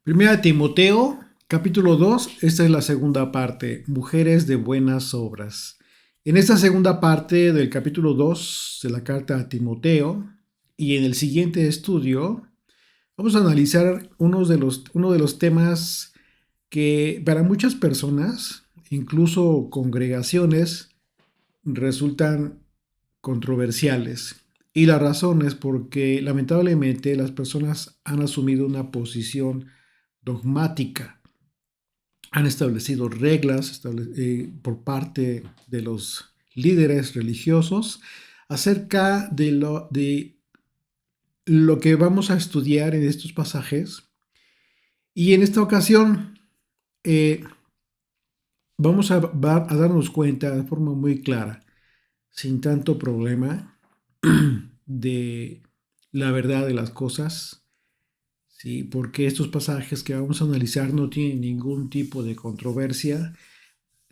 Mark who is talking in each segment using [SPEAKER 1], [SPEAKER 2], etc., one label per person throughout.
[SPEAKER 1] Primera Timoteo, capítulo 2. Esta es la segunda parte, mujeres de buenas obras. En esta segunda parte del capítulo 2 de la carta a Timoteo y en el siguiente estudio vamos a analizar uno de los temas que para muchas personas, incluso congregaciones, resultan controversiales. Y la razón es porque lamentablemente las personas han asumido una posición dogmática, han establecido reglas por parte de los líderes religiosos acerca de lo que vamos a estudiar en estos pasajes. Y en esta ocasión eh, vamos a darnos cuenta de forma muy clara, sin tanto problema, de la verdad de las cosas. Sí, porque estos pasajes que vamos a analizar no tienen ningún tipo de controversia.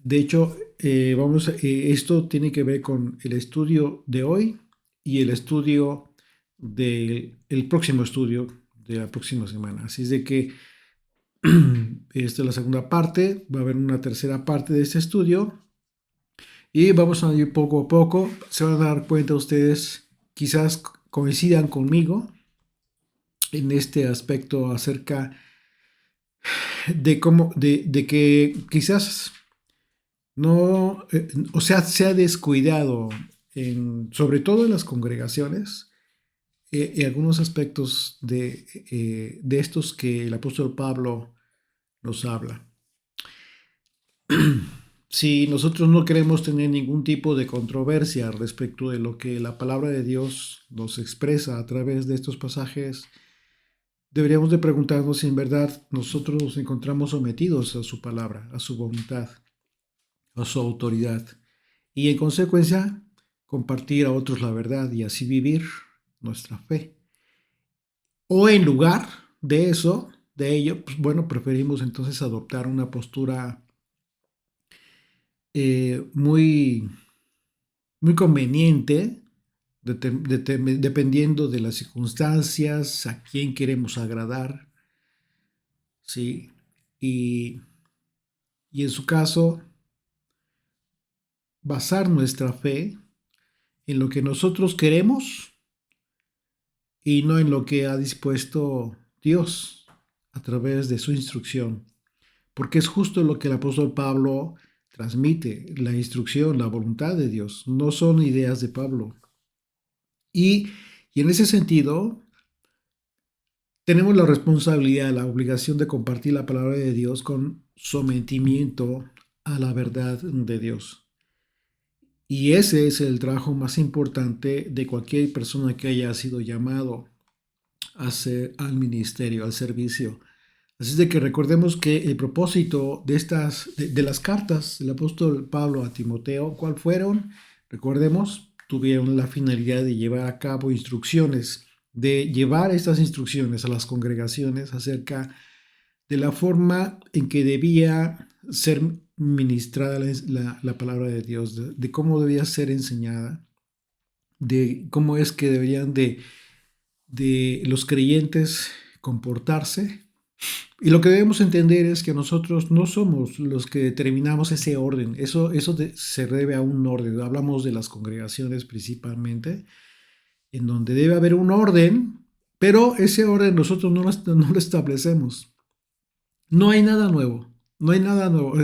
[SPEAKER 1] De hecho, esto tiene que ver con el estudio de hoy y el estudio del próximo estudio de la próxima semana. Así es de que esta es la segunda parte, va a haber una tercera parte de este estudio y vamos a ir poco a poco. Se van a dar cuenta ustedes, quizás coincidan conmigo en este aspecto acerca de que quizás no, o sea, se ha descuidado sobre todo en las congregaciones, en algunos aspectos de estos que el apóstol Pablo nos habla. Si nosotros no queremos tener ningún tipo de controversia respecto de lo que la palabra de Dios nos expresa a través de estos pasajes, deberíamos de preguntarnos si en verdad nosotros nos encontramos sometidos a su palabra, a su voluntad, a su autoridad. Y en consecuencia, compartir a otros la verdad y así vivir nuestra fe. O en lugar de eso, de ello, pues bueno, preferimos entonces adoptar una postura muy, muy conveniente, dependiendo de las circunstancias, a quién queremos agradar, ¿sí? Y, y en su caso, basar nuestra fe en lo que nosotros queremos y no en lo que ha dispuesto Dios a través de su instrucción. Porque es justo lo que el apóstol Pablo transmite, la instrucción, la voluntad de Dios, no son ideas de Pablo. Y, y en ese sentido, tenemos la responsabilidad, la obligación de compartir la palabra de Dios con sometimiento a la verdad de Dios. Y ese es el trabajo más importante de cualquier persona que haya sido llamado al ministerio, al servicio. Así es de que recordemos que el propósito de las cartas del apóstol Pablo a Timoteo, ¿cuál fueron? Recordemos, tuvieron la finalidad de llevar a cabo instrucciones, de llevar estas instrucciones a las congregaciones acerca de la forma en que debía ser ministrada la palabra de Dios, de cómo debía ser enseñada, de cómo es que deberían de los creyentes comportarse. Y lo que debemos entender es que nosotros no somos los que determinamos ese orden. Se debe a un orden. Hablamos de las congregaciones principalmente, en donde debe haber un orden, pero ese orden nosotros no lo establecemos. No hay nada nuevo. No hay nada nuevo.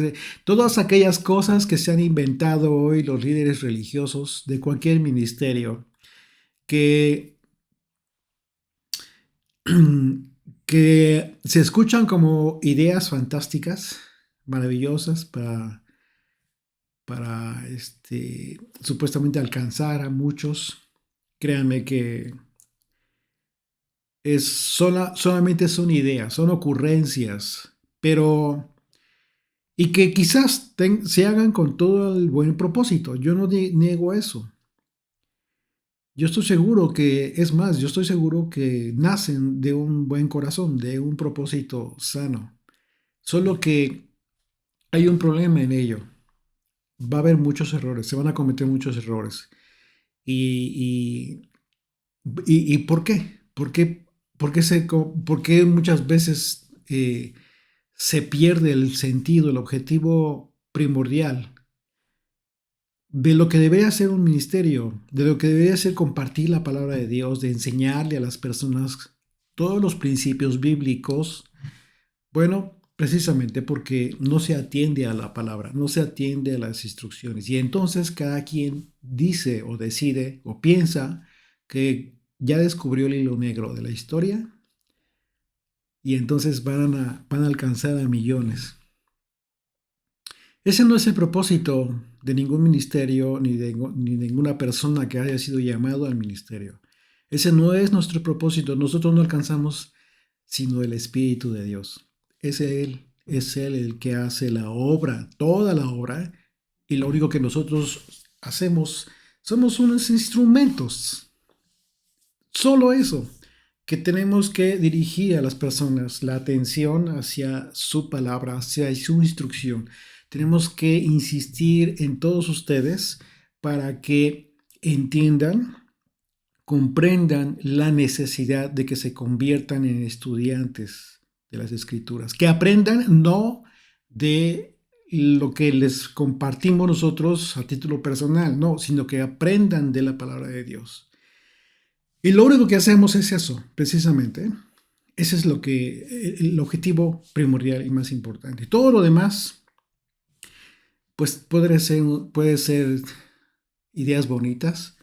[SPEAKER 1] Todas aquellas cosas que se han inventado hoy los líderes religiosos de cualquier ministerio, que que se escuchan como ideas fantásticas, maravillosas para supuestamente alcanzar a muchos. Créanme que solamente son ideas, son ocurrencias, pero y que quizás se hagan con todo el buen propósito. Yo no niego eso. Yo estoy seguro es más, yo estoy seguro que nacen de un buen corazón, de un propósito sano. Solo que hay un problema en ello. Va a haber muchos errores, se van a cometer muchos errores. ¿Y, y por qué? ¿Por qué muchas veces se pierde el sentido, el objetivo primordial de lo que debería ser un ministerio, de lo que debería ser compartir la palabra de Dios, de enseñarle a las personas todos los principios bíblicos. Bueno, precisamente porque no se atiende a la palabra, no se atiende a las instrucciones. Y entonces cada quien dice o decide o piensa que ya descubrió el hilo negro de la historia y entonces van a alcanzar a millones. Ese no es el propósito de ningún ministerio ni de ninguna persona que haya sido llamado al ministerio. Ese no es nuestro propósito. Nosotros no alcanzamos sino el Espíritu de Dios. Es Él el que hace la obra, toda la obra, y lo único que nosotros hacemos somos unos instrumentos. Solo eso, que tenemos que dirigir a las personas la atención hacia su palabra, hacia su instrucción. Tenemos que insistir en todos ustedes para que entiendan, comprendan la necesidad de que se conviertan en estudiantes de las Escrituras, que aprendan no de lo que les compartimos nosotros a título personal, no, sino que aprendan de la palabra de Dios. Y lo único que hacemos es eso, precisamente. Ese es el objetivo primordial y más importante. Todo lo demás, pues puede ser ideas bonitas,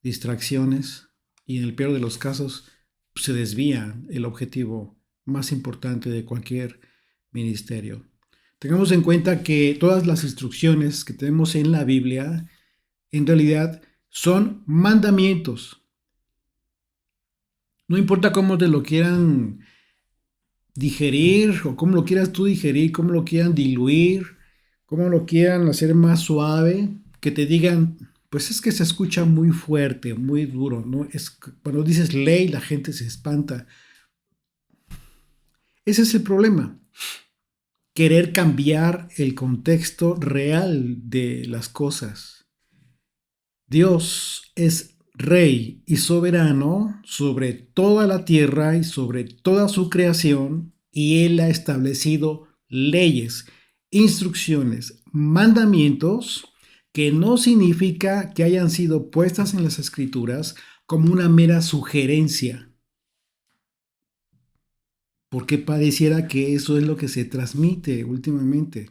[SPEAKER 1] distracciones, y en el peor de los casos se desvía el objetivo más importante de cualquier ministerio. Tengamos en cuenta que todas las instrucciones que tenemos en la Biblia, en realidad, son mandamientos. No importa cómo te lo quieran digerir o cómo lo quieras tú digerir, cómo lo quieran diluir, cómo lo quieran hacer más suave, que te digan, pues es que se escucha muy fuerte, muy duro, ¿no? Cuando dices ley, la gente se espanta. Ese es el problema. Querer cambiar el contexto real de las cosas. Dios es Rey y soberano sobre toda la tierra y sobre toda su creación, y Él ha establecido leyes, instrucciones, mandamientos que no significa que hayan sido puestas en las Escrituras como una mera sugerencia, porque pareciera que eso es lo que se transmite últimamente,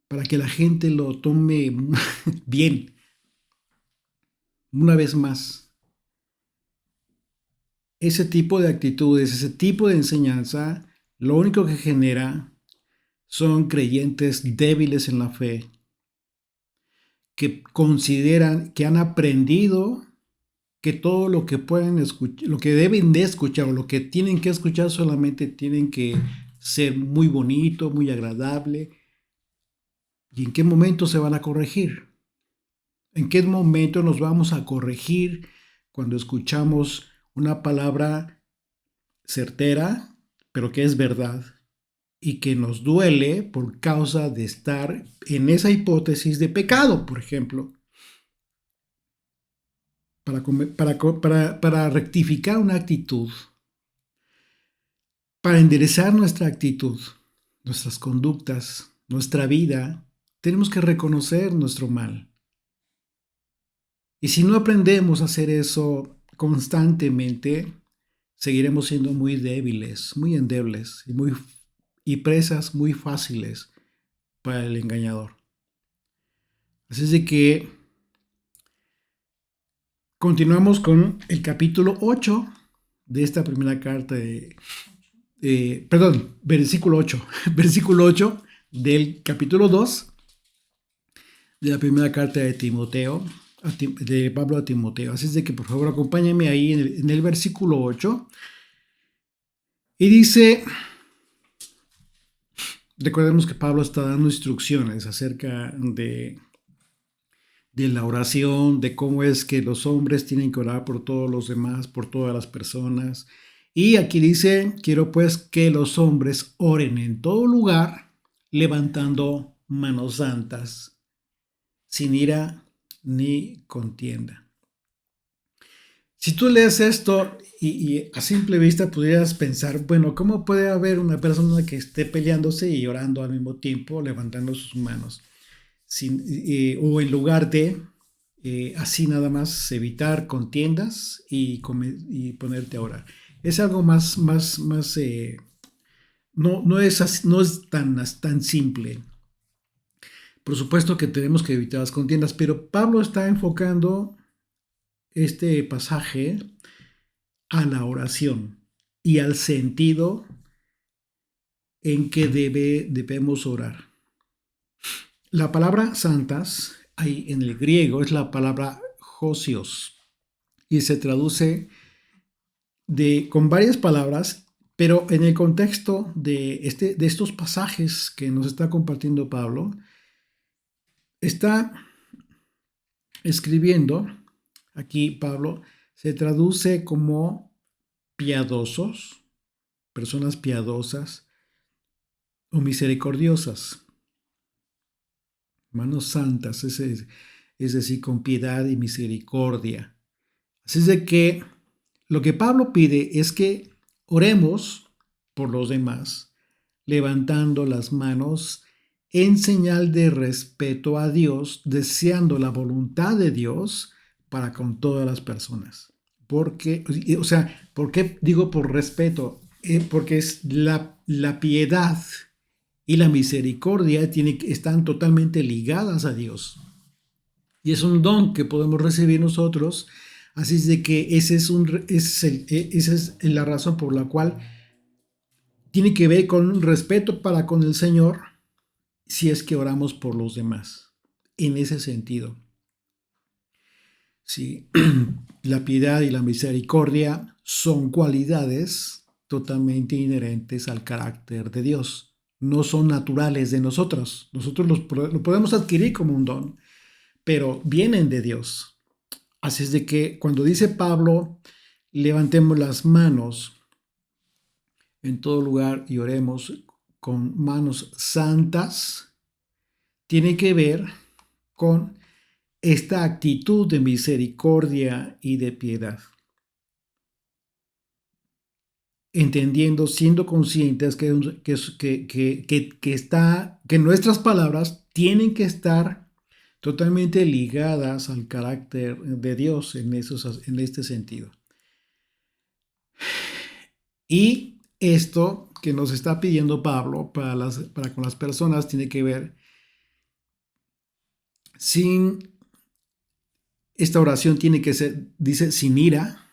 [SPEAKER 1] para que la gente lo tome bien. Una vez más, ese tipo de actitudes, ese tipo de enseñanza, lo único que genera son creyentes débiles en la fe, que consideran que han aprendido que todo lo que pueden escuchar, lo que deben de escuchar o lo que tienen que escuchar solamente tienen que ser muy bonito, muy agradable. ¿Y en qué momento se van a corregir? ¿En qué momento nos vamos a corregir cuando escuchamos una palabra certera, pero que es verdad y que nos duele por causa de estar en esa hipótesis de pecado, por ejemplo? Para rectificar una actitud, para enderezar nuestra actitud, nuestras conductas, nuestra vida, tenemos que reconocer nuestro mal. Y si no aprendemos a hacer eso constantemente, seguiremos siendo muy débiles, muy endebles y presas muy fáciles para el engañador. Así es de que continuamos con el capítulo 8 de esta primera carta versículo 8, versículo 8 del capítulo 2 de la primera carta de Timoteo, de Pablo a Timoteo. Así es de que por favor acompáñenme ahí en el versículo 8. Y dice, recordemos que Pablo está dando instrucciones acerca de la oración, de cómo es que los hombres tienen que orar por todos los demás, por todas las personas. Y aquí dice, quiero pues que los hombres oren en todo lugar, levantando manos santas, sin ira ni contienda. Si tú lees esto y a simple vista pudieras pensar, bueno, ¿cómo puede haber una persona que esté peleándose y orando al mismo tiempo, levantando sus manos? O en lugar de así nada más evitar contiendas y ponerte a orar. Es algo más no es tan simple. Por supuesto que tenemos que evitar las contiendas, pero Pablo está enfocando este pasaje a la oración y al sentido en que debemos orar. La palabra santas, ahí en el griego, es la palabra josios y se traduce con varias palabras, pero en el contexto de estos pasajes que nos está compartiendo Pablo, está escribiendo, aquí Pablo, se traduce como piadosos, personas piadosas o misericordiosas, manos santas, es decir, con piedad y misericordia. Así es de que lo que Pablo pide es que oremos por los demás, levantando las manos en señal de respeto a Dios, deseando la voluntad de Dios para con todas las personas. Porque, o sea, ¿por qué digo por respeto? Porque es la piedad y la misericordia están totalmente ligadas a Dios. Y es un don que podemos recibir nosotros. Así es de que esa es la razón por la cual tiene que ver con respeto para con el Señor si es que oramos por los demás. En ese sentido, sí, la piedad y la misericordia son cualidades totalmente inherentes al carácter de Dios. No son naturales de nosotros. Nosotros lo podemos adquirir como un don, pero vienen de Dios. Así es de que cuando dice Pablo, levantemos las manos en todo lugar y oremos con manos santas, tiene que ver con esta actitud de misericordia y de piedad. Entendiendo, siendo conscientes que nuestras palabras tienen que estar totalmente ligadas al carácter de Dios en este sentido. Y esto que nos está pidiendo Pablo para con las personas tiene que ver esta oración tiene que ser, dice, sin ira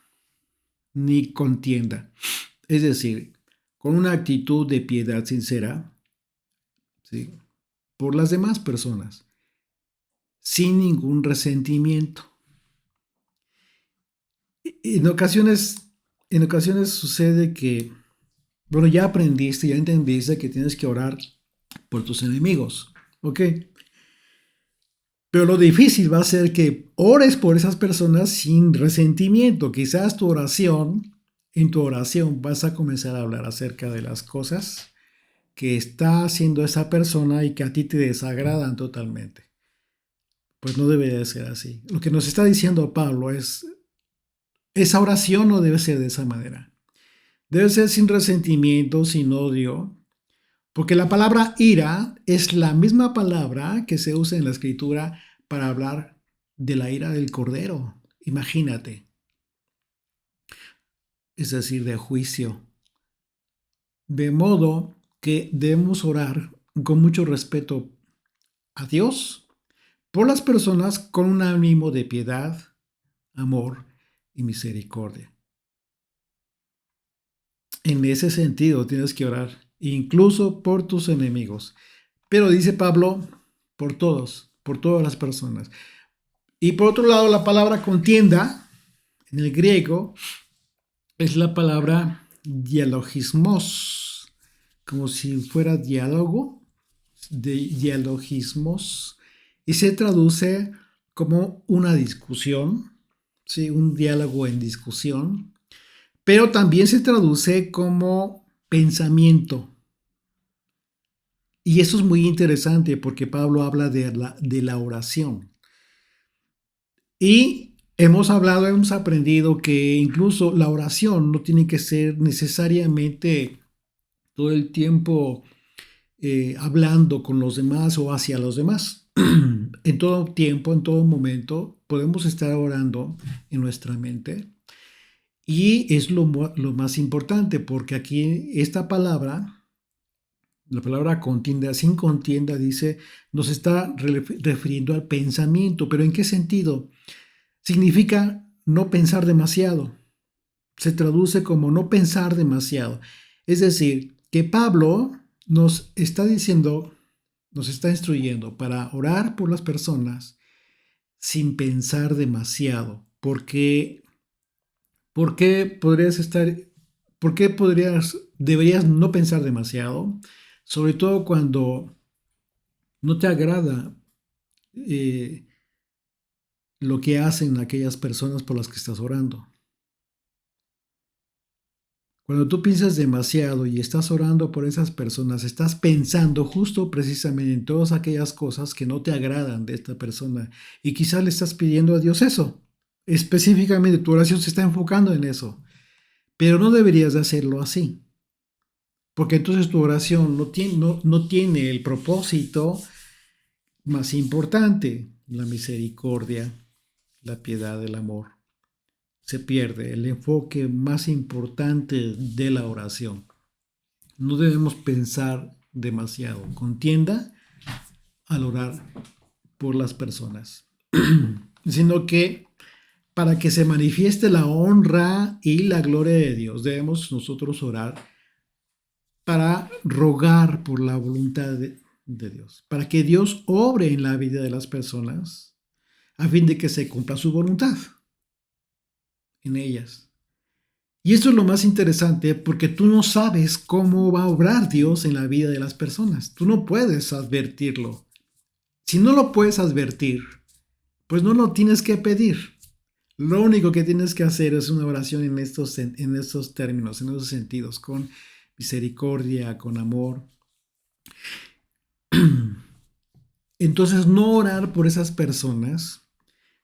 [SPEAKER 1] ni contienda. Es decir, con una actitud de piedad sincera, ¿sí?, por las demás personas, sin ningún resentimiento. En ocasiones sucede que, bueno, ya aprendiste, ya entendiste que tienes que orar por tus enemigos, ¿ok? Pero lo difícil va a ser que ores por esas personas sin resentimiento. Quizás en tu oración vas a comenzar a hablar acerca de las cosas que está haciendo esa persona y que a ti te desagradan totalmente. Pues no debe de ser así. Lo que nos está diciendo Pablo es, esa oración no debe ser de esa manera. Debe ser sin resentimiento, sin odio, porque la palabra ira es la misma palabra que se usa en la escritura para hablar de la ira del cordero. Imagínate. Es decir, de juicio. De modo que debemos orar con mucho respeto a Dios por las personas con un ánimo de piedad, amor y misericordia. En ese sentido tienes que orar, incluso por tus enemigos. Pero dice Pablo, por todos, por todas las personas. Y por otro lado, la palabra contienda, en el griego, es la palabra dialogismos, como si fuera diálogo, de dialogismos, y se traduce como una discusión, ¿sí?, un diálogo en discusión, pero también se traduce como pensamiento. Y eso es muy interesante porque Pablo habla de la oración. Y hemos aprendido que incluso la oración no tiene que ser necesariamente todo el tiempo hablando con los demás o hacia los demás. En todo tiempo, en todo momento, podemos estar orando en nuestra mente. Y es lo más importante, porque aquí esta palabra, la palabra contienda, sin contienda, dice, nos está refiriendo al pensamiento. ¿Pero en qué sentido? Significa no pensar demasiado. Se traduce como no pensar demasiado. Es decir, que Pablo nos está diciendo, nos está instruyendo para orar por las personas sin pensar demasiado. ¿Por qué podrías estar, por qué deberías no pensar demasiado? Sobre todo cuando no te agrada eh, lo que hacen aquellas personas por las que estás orando. Cuando tú piensas demasiado y estás orando por esas personas, estás pensando justo precisamente en todas aquellas cosas que no te agradan de esta persona y quizás le estás pidiendo a Dios eso. Específicamente tu oración se está enfocando en eso, pero no deberías de hacerlo así, porque entonces tu oración no tiene el propósito más importante, la misericordia, la piedad, el amor. Se pierde el enfoque más importante de la oración. No debemos pensar demasiado. Contienda al orar por las personas, sino que para que se manifieste la honra y la gloria de Dios, debemos nosotros orar para rogar por la voluntad de Dios, para que Dios obre en la vida de las personas, a fin de que se cumpla su voluntad en ellas. Y esto es lo más interesante porque tú no sabes cómo va a obrar Dios en la vida de las personas. Tú no puedes advertirlo. Si no lo puedes advertir, pues no lo tienes que pedir. Lo único que tienes que hacer es una oración en estos términos, en esos sentidos, con misericordia, con amor. Entonces, no orar por esas personas,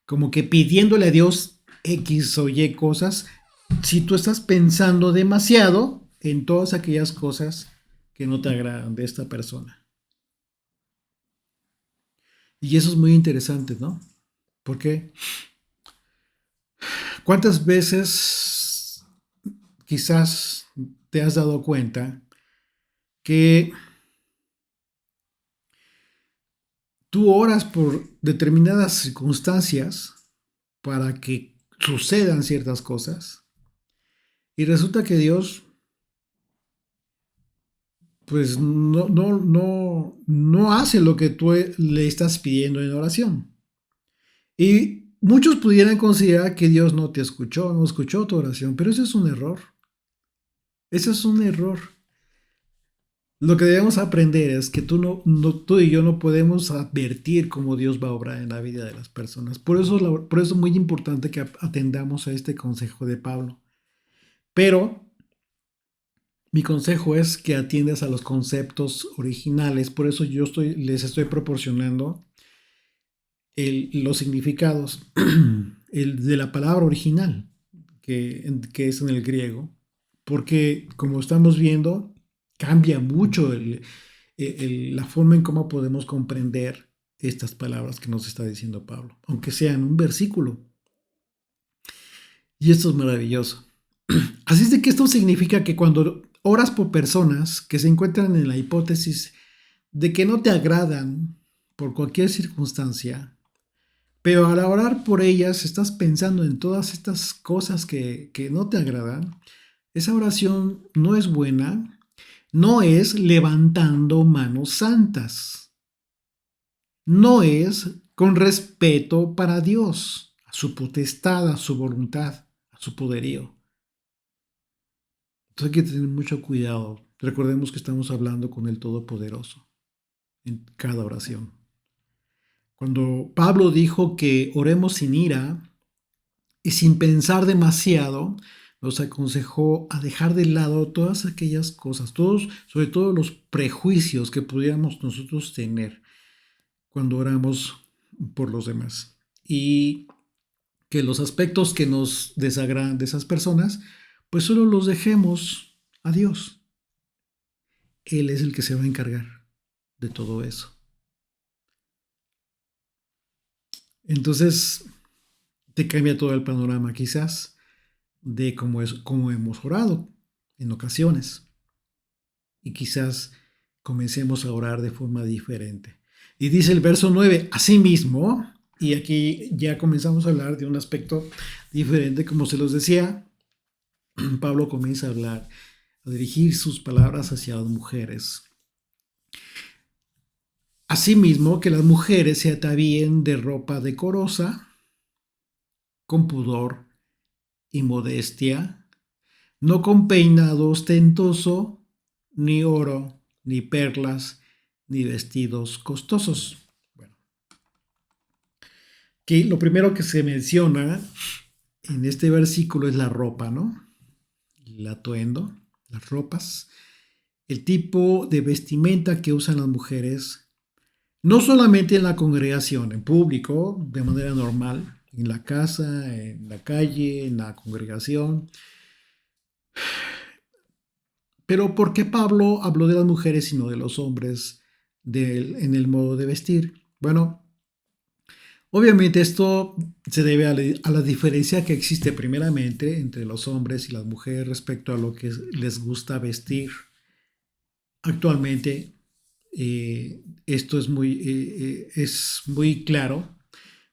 [SPEAKER 1] como que pidiéndole a Dios X o Y cosas, si tú estás pensando demasiado en todas aquellas cosas que no te agradan de esta persona. Y eso es muy interesante, ¿no? Porque ¿cuántas veces quizás te has dado cuenta que tú oras por determinadas circunstancias para que sucedan ciertas cosas y resulta que Dios pues no hace lo que tú le estás pidiendo en oración? Y muchos pudieran considerar que Dios no escuchó tu oración, pero eso es un error. Eso es un error. Lo que debemos aprender es que tú y yo no podemos advertir cómo Dios va a obrar en la vida de las personas. Por eso es muy importante que atendamos a este consejo de Pablo. Pero mi consejo es que atiendas a los conceptos originales. Por eso les estoy proporcionando los significados de la palabra original, que es en el griego. Porque como estamos viendo, cambia mucho la forma en cómo podemos comprender estas palabras que nos está diciendo Pablo, aunque sea en un versículo. Y esto es maravilloso. Así es de que esto significa que cuando oras por personas que se encuentran en la hipótesis de que no te agradan por cualquier circunstancia, pero al orar por ellas estás pensando en todas estas cosas que no te agradan, esa oración no es buena, no es levantando manos santas, no es con respeto para Dios, a su potestad, a su voluntad, a su poderío. Entonces hay que tener mucho cuidado. Recordemos que estamos hablando con el Todopoderoso en cada oración. Cuando Pablo dijo que oremos sin ira y sin pensar demasiado, nos aconsejó a dejar de lado todas aquellas cosas, sobre todo los prejuicios que pudiéramos nosotros tener cuando oramos por los demás. Y que los aspectos que nos desagradan de esas personas, pues solo los dejemos a Dios. Él es el que se va a encargar de todo eso. Entonces, te cambia todo el panorama quizás de cómo hemos orado en ocasiones. Y quizás comencemos a orar de forma diferente. Y dice el verso 9, asimismo, y aquí ya comenzamos a hablar de un aspecto diferente, como se los decía, Pablo comienza a hablar, a dirigir sus palabras hacia las mujeres. Asimismo, que las mujeres se atavíen de ropa decorosa, con pudor y modestia, no con peinado ostentoso, ni oro, ni perlas, ni vestidos costosos. Bueno, que lo primero que se menciona en este versículo es la ropa, ¿no? El atuendo, las ropas, el tipo de vestimenta que usan las mujeres, no solamente en la congregación, en público, de manera normal, en la casa, en la calle, en la congregación. Pero ¿por qué Pablo habló de las mujeres y no de los hombres en el modo de vestir? Bueno, obviamente esto se debe a la diferencia que existe primeramente entre los hombres y las mujeres respecto a lo que les gusta vestir. Actualmente esto es muy claro,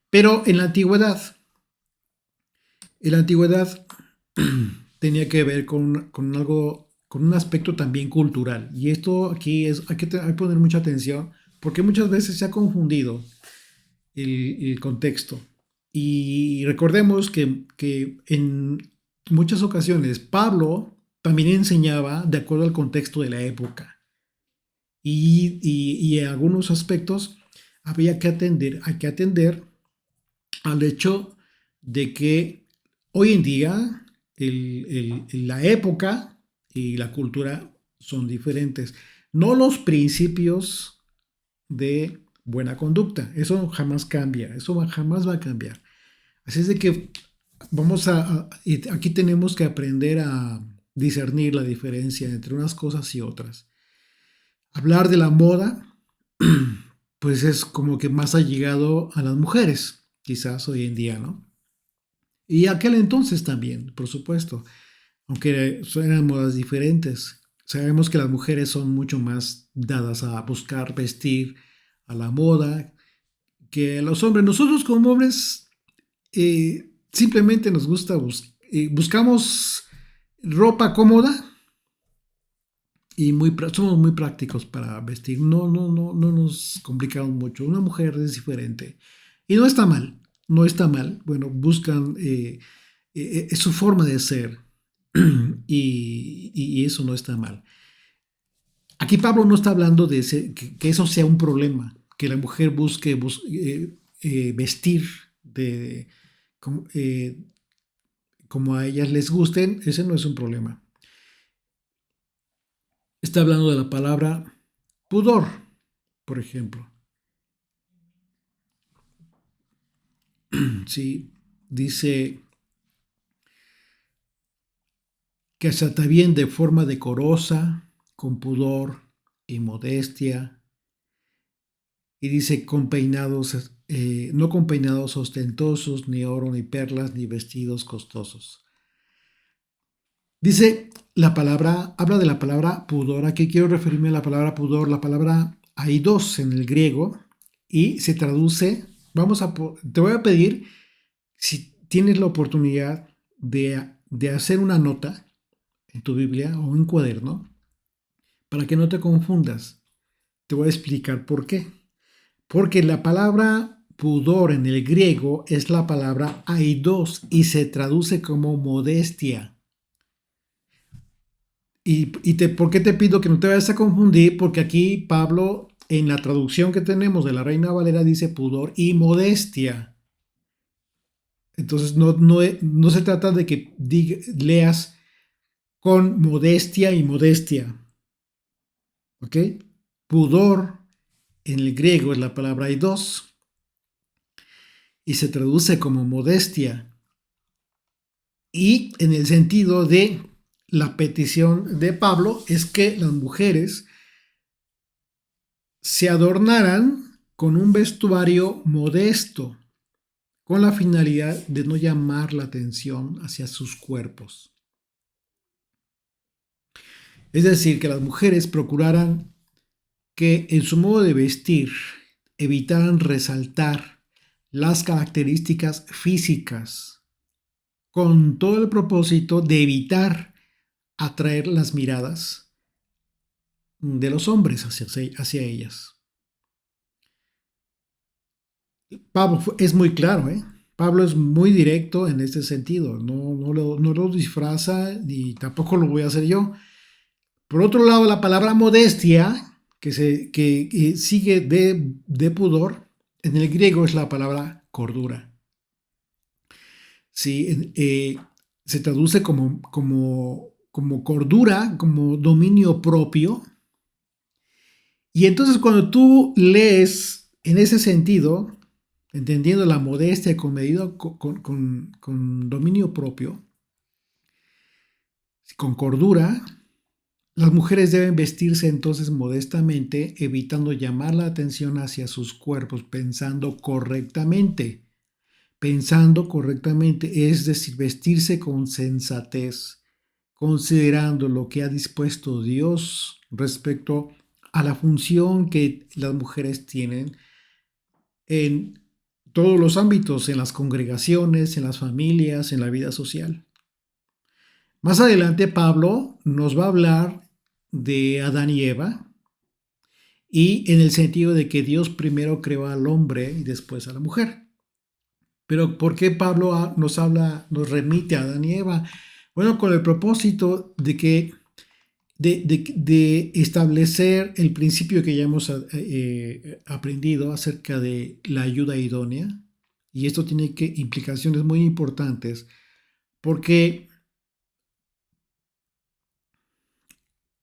[SPEAKER 1] pero en la antigüedad tenía que ver con algo, con un aspecto también cultural. Y esto aquí hay que poner mucha atención porque muchas veces se ha confundido el contexto. Y recordemos que en muchas ocasiones Pablo también enseñaba de acuerdo al contexto de la época. Y en algunos aspectos hay que atender al hecho de que hoy en día la época y la cultura son diferentes. No los principios de buena conducta. Eso jamás cambia. Eso jamás va a cambiar. Así es de que y aquí tenemos que aprender a discernir la diferencia entre unas cosas y otras. Hablar de la moda, pues es como que más allegado a las mujeres, quizás hoy en día, ¿no? Y aquel entonces también, por supuesto, aunque eran modas diferentes. Sabemos que las mujeres son mucho más dadas a buscar vestir a la moda que los hombres. Nosotros como hombres simplemente nos gusta, buscamos ropa cómoda y somos muy prácticos para vestir. No nos complicamos mucho. Una mujer es diferente. Y no está mal, no está mal. Bueno, buscan, es su forma de ser y eso no está mal. Aquí Pablo no está hablando de que eso sea un problema, que la mujer busque vestir de, como, como a ellas les gusten, ese no es un problema. Está hablando de la palabra pudor, por ejemplo. Sí, dice que se atavíen de forma decorosa, con pudor y modestia. Y dice con peinados, no con peinados ostentosos, ni oro, ni perlas, ni vestidos costosos. Dice la palabra, habla de la palabra pudor. Aquí quiero referirme a la palabra pudor. La palabra hay dos en el griego y se traduce. Te voy a pedir si tienes la oportunidad de hacer una nota en tu Biblia o un cuaderno para que no te confundas. Te voy a explicar por qué. Porque la palabra pudor en el griego es la palabra aidos y se traduce como modestia. ¿Por qué te pido que no te vayas a confundir? Porque aquí Pablo, en la traducción que tenemos de la Reina Valera, dice pudor y modestia. Entonces no se trata de que leas con modestia y modestia. ¿Ok? Pudor en el griego es la palabra aidos y se traduce como modestia. Y en el sentido de la petición de Pablo es que las mujeres se adornaran con un vestuario modesto, con la finalidad de no llamar la atención hacia sus cuerpos. Es decir, que las mujeres procuraran que en su modo de vestir evitaran resaltar las características físicas, con todo el propósito de evitar atraer las miradas de los hombres hacia ellas. Pablo es muy claro, ¿eh? Pablo es muy directo en este sentido, no lo disfraza ni tampoco lo voy a hacer yo. Por otro lado, la palabra modestia, que sigue de pudor, en el griego es la palabra cordura. Sí, se traduce como cordura, como dominio propio. Y entonces cuando tú lees en ese sentido, entendiendo la modestia con medida con dominio propio, con cordura, las mujeres deben vestirse entonces modestamente, evitando llamar la atención hacia sus cuerpos, pensando correctamente. Pensando correctamente, es decir, vestirse con sensatez, considerando lo que ha dispuesto Dios respecto a la función que las mujeres tienen en todos los ámbitos, en las congregaciones, en las familias, en la vida social. Más adelante Pablo nos va a hablar de Adán y Eva y en el sentido de que Dios primero creó al hombre y después a la mujer. Pero ¿por qué Pablo nos remite a Adán y Eva? Bueno, con el propósito de establecer el principio que ya hemos aprendido acerca de la ayuda idónea. Y esto tiene implicaciones muy importantes porque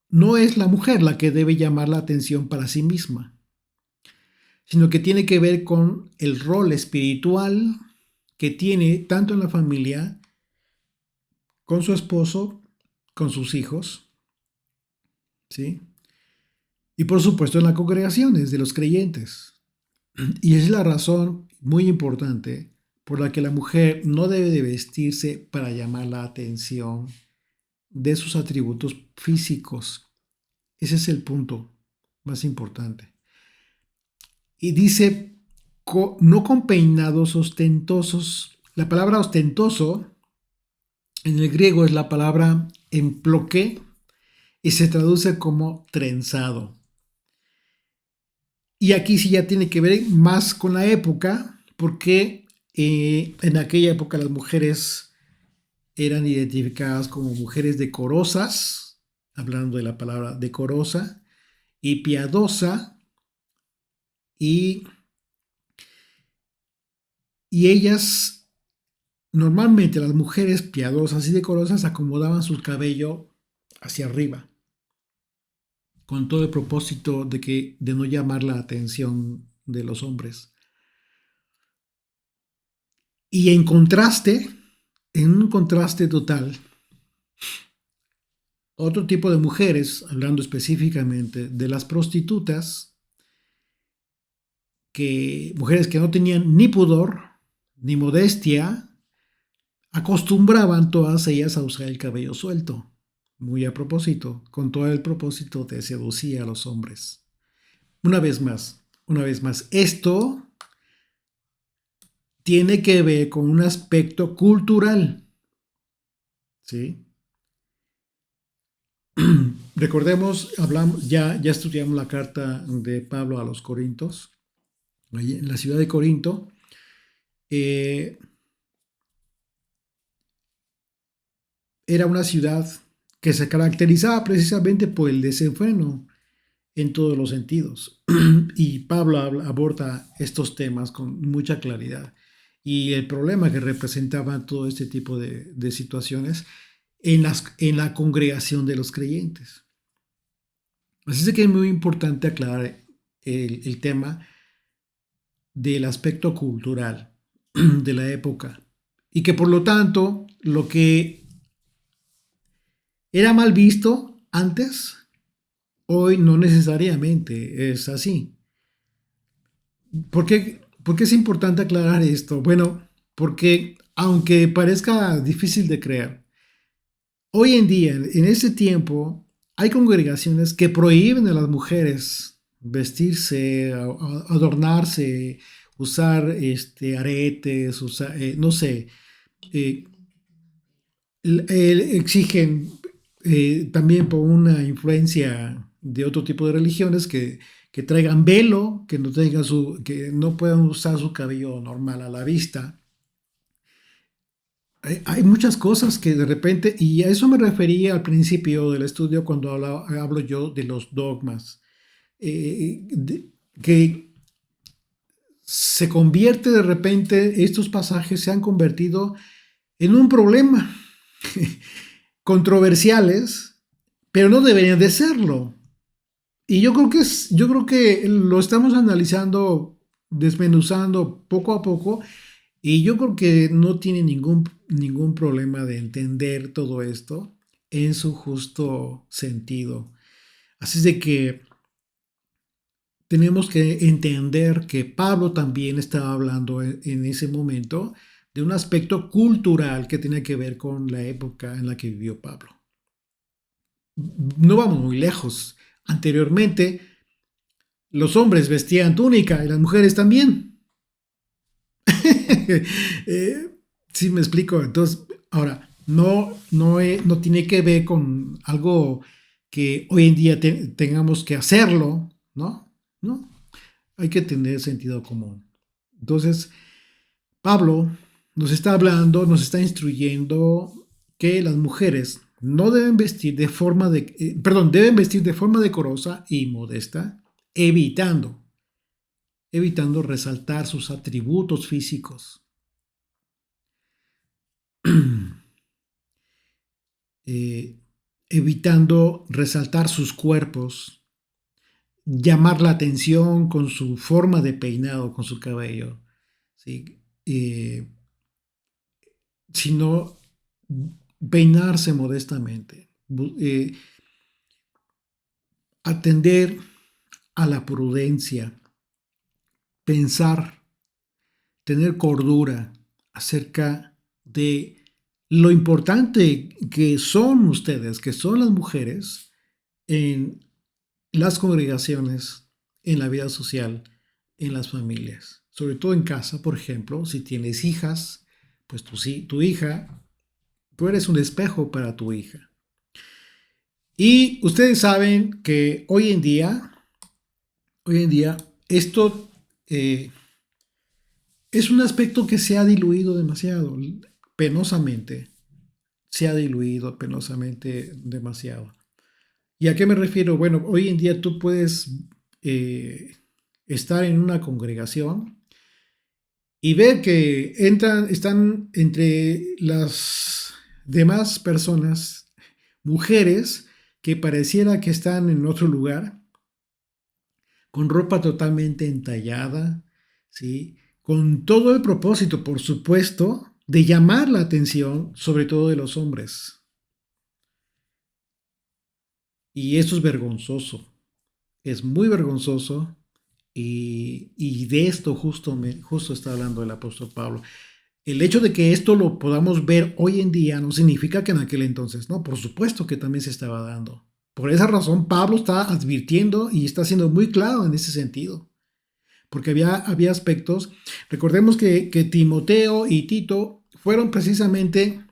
[SPEAKER 1] no es la mujer la que debe llamar la atención para sí misma, sino que tiene que ver con el rol espiritual que tiene tanto en la familia, con su esposo, con sus hijos, ¿sí? Y por supuesto en las congregaciones de los creyentes. Y es la razón muy importante por la que la mujer no debe de vestirse para llamar la atención de sus atributos físicos. Ese es el punto más importante. Y dice, no con peinados ostentosos. La palabra ostentoso en el griego es la palabra emploqué y se traduce como trenzado. Y aquí sí ya tiene que ver más con la época, porque en aquella época las mujeres eran identificadas como mujeres decorosas, hablando de la palabra decorosa, y piadosa, y, y ellas, normalmente las mujeres piadosas y decorosas acomodaban su cabello hacia arriba, con todo el propósito de no llamar la atención de los hombres. Y en un contraste total, otro tipo de mujeres, hablando específicamente de las prostitutas, mujeres que no tenían ni pudor ni modestia, acostumbraban todas ellas a usar el cabello suelto, muy a propósito, con todo el propósito de seducir a los hombres. Una vez más, esto tiene que ver con un aspecto cultural, ¿sí? Recordemos, ya estudiamos la carta de Pablo a los Corintios, en la ciudad de Corinto. Era una ciudad que se caracterizaba precisamente por el desenfreno en todos los sentidos. Y Pablo aborda estos temas con mucha claridad. Y el problema que representaba todo este tipo de situaciones en la congregación de los creyentes. Así es que es muy importante aclarar el tema del aspecto cultural. de la época y que por lo tanto lo que era mal visto antes, hoy no necesariamente es así. ¿Por qué es importante aclarar esto? Bueno, porque aunque parezca difícil de creer, hoy en día, en ese tiempo, hay congregaciones que prohíben a las mujeres vestirse, adornarse, usar aretes, no sé, eh, exigen también por una influencia de otro tipo de religiones que traigan velo, que no puedan usar su cabello normal a la vista. Hay muchas cosas que de repente, y a eso me refería al principio del estudio cuando hablo yo de los dogmas, que se convierte de repente, estos pasajes se han convertido en un problema controversiales, pero no deberían de serlo. Y yo creo que lo estamos analizando, desmenuzando poco a poco, y yo creo que no tiene ningún problema de entender todo esto en su justo sentido. Así es de que tenemos que entender que Pablo también estaba hablando en ese momento de un aspecto cultural que tiene que ver con la época en la que vivió Pablo. No vamos muy lejos. Anteriormente, los hombres vestían túnica y las mujeres también. eh, sí, me explico. Entonces, ahora, no tiene que ver con algo que hoy en día tengamos que hacerlo, ¿no? No, hay que tener sentido común. Entonces, Pablo nos está hablando, nos está instruyendo que las mujeres no deben vestir de forma deben vestir de forma decorosa y modesta, evitando resaltar sus atributos físicos, eh, evitando resaltar sus cuerpos, llamar la atención con su forma de peinado, con su cabello, ¿sí? Sino peinarse modestamente, atender a la prudencia, pensar, tener cordura acerca de lo importante que son ustedes, que son las mujeres en las congregaciones, en la vida social, en las familias. Sobre todo en casa, por ejemplo, si tienes hijas, pues tu hija, tú eres un espejo para tu hija. Y ustedes saben que hoy en día, esto es un aspecto que se ha diluido demasiado, penosamente, se ha diluido penosamente demasiado. ¿Y a qué me refiero? Bueno, hoy en día tú puedes estar en una congregación y ver que están entre las demás personas, mujeres que pareciera que están en otro lugar, con ropa totalmente entallada, ¿sí? Con todo el propósito, por supuesto, de llamar la atención, sobre todo de los hombres. Y esto es vergonzoso, es muy vergonzoso y de esto justo está hablando el apóstol Pablo. El hecho de que esto lo podamos ver hoy en día no significa que en aquel entonces, no, por supuesto que también se estaba dando. Por esa razón, Pablo está advirtiendo y está siendo muy claro en ese sentido. Porque había aspectos, recordemos que Timoteo y Tito fueron precisamente